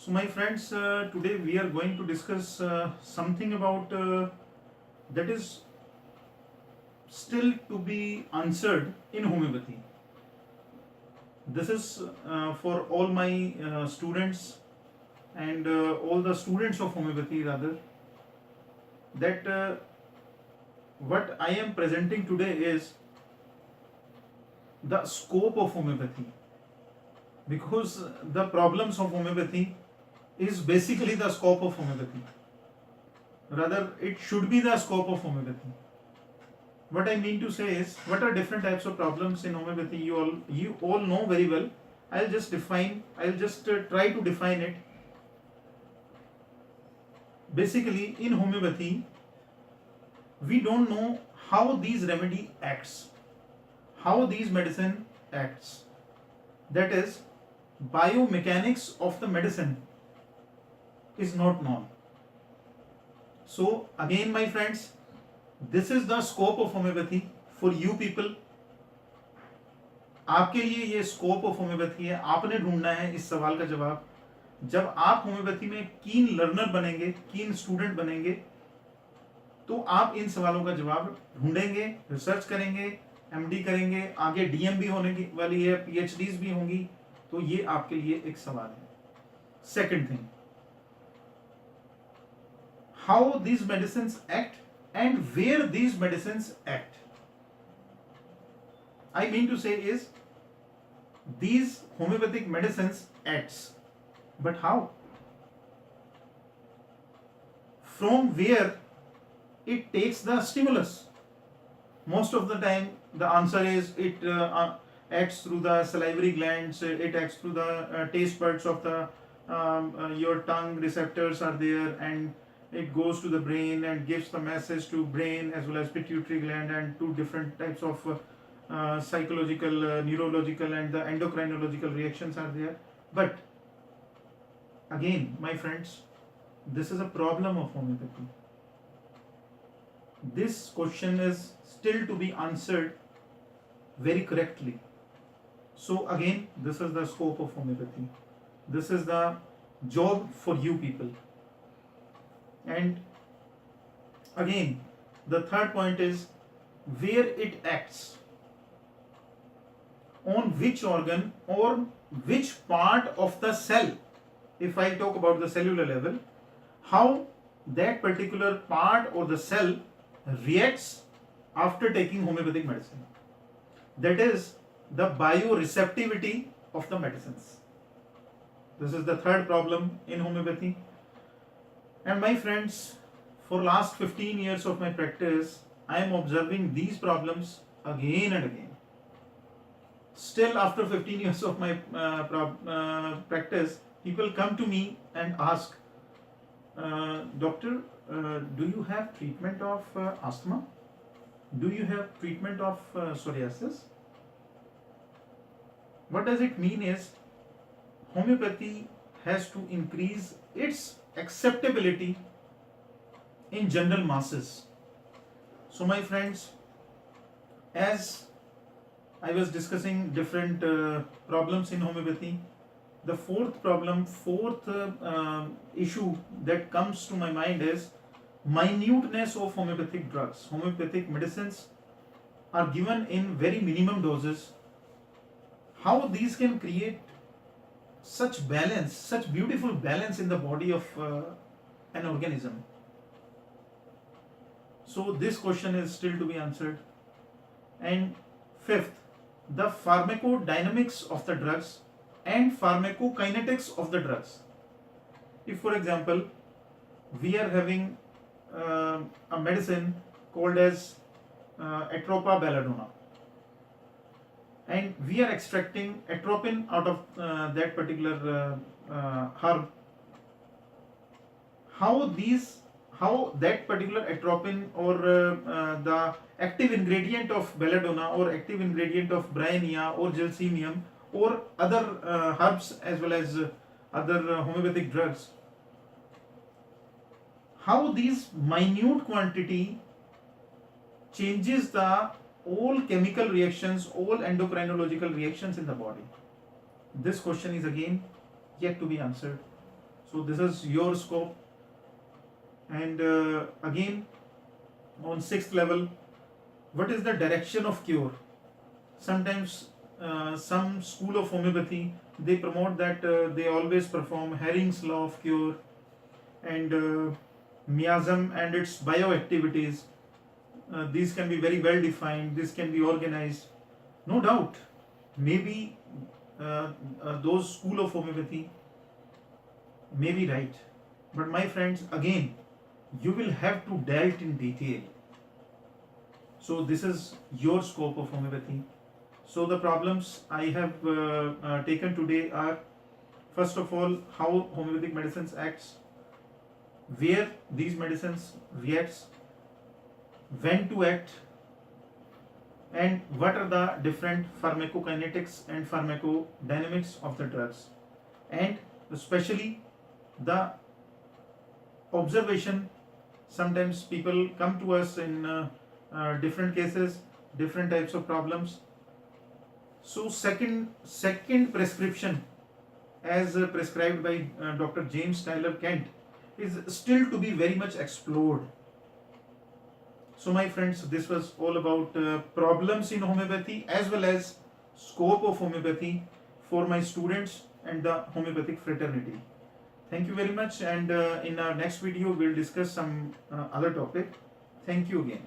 So my friends, today we are going to discuss something about that is still to be answered in homeopathy. This is for all my students and all the students of homeopathy rather, that what I am presenting today is the scope of homeopathy, because the problems of homeopathy is basically the scope of homeopathy. Rather, it should be the scope of homeopathy. What I mean to say is, what are different types of problems in homeopathy? You all know very well. I'll just try to define it. Basically, in homeopathy, we don't know how these remedy acts, how these medicine acts. That is, biomechanics of the medicine is not known. So again, my friends, this is the scope of homeopathy for you people. आपके लिए ये scope of homeopathy है. आपने ढूंढना है इस सवाल का जवाब. जब आप होम्योपैथी में कीन लर्नर बनेंगे, कीन स्टूडेंट बनेंगे, तो आप इन सवालों का जवाब ढूंढेंगे, रिसर्च करेंगे, एमडी करेंगे, आगे डीएम भी होने की वाली है, पीएचडीज भी होंगी. तो ये आपके लिए एक सवाल है. Second thing, how these medicines act and where these medicines act. I mean to say is, these homeopathic medicines acts, but how? From where it takes the stimulus? Most of the time the answer is it acts through the salivary glands, it acts through the taste buds of the your tongue receptors are there, and it goes to the brain and gives the message to brain as well as pituitary gland, and two different types of psychological, neurological and the endocrinological reactions are there. But again, my friends, this is a problem of homeopathy. This question is still to be answered very correctly. So again, this is the scope of homeopathy. This is the job for you people. And again, the third point is where it acts, on which organ or which part of the cell. If I talk about the cellular level, how that particular part or the cell reacts after taking homeopathic medicine. That is the bioreceptivity of the medicines. This is the third problem in homeopathy. And my friends, for last 15 years of my practice, I am observing these problems again and again. Still, after 15 years of my practice, people come to me and ask, Doctor, do you have treatment of asthma? Do you have treatment of psoriasis? What does it mean is, homeopathy has to increase its acceptability in general masses. So my friends, as I was discussing different problems in homeopathy, the fourth issue that comes to my mind is minuteness of homeopathic drugs. Homeopathic medicines are given in very minimum doses. How these can create such balance, such beautiful balance in the body of an organism. So this question is still to be answered. And fifth, the pharmacodynamics of the drugs and pharmacokinetics of the drugs. If, for example, we are having a medicine called as Atropa belladonna, and we are extracting atropine out of that particular herb, how that particular atropine or the active ingredient of belladonna or active ingredient of bryonia or gelsemium or other herbs as well as other homeopathic drugs, how these minute quantity changes the all chemical reactions, all endocrinological reactions in the body. This question is again yet to be answered. So this is your scope. And again, on sixth level, what is the direction of cure? Sometimes some school of homeopathy, they promote that they always perform Herring's law of cure and miasm and its bioactivities. These can be very well defined, this can be organized. No doubt, maybe those school of homeopathy may be right, but my friends, again, you will have to delve in detail. So this is your scope of homeopathy. So the problems I have taken today are, first of all, how homeopathic medicines acts, where these medicines reacts, when to act, and what are the different pharmacokinetics and pharmacodynamics of the drugs, and especially the observation. Sometimes people come to us in different cases, different types of problems. So second prescription, as prescribed by Dr. James Tyler Kent, is still to be very much explored. So my friends, this was all about problems in homeopathy as well as scope of homeopathy for my students and the homeopathic fraternity. Thank you very much, and in our next video we'll discuss some other topic. Thank you again.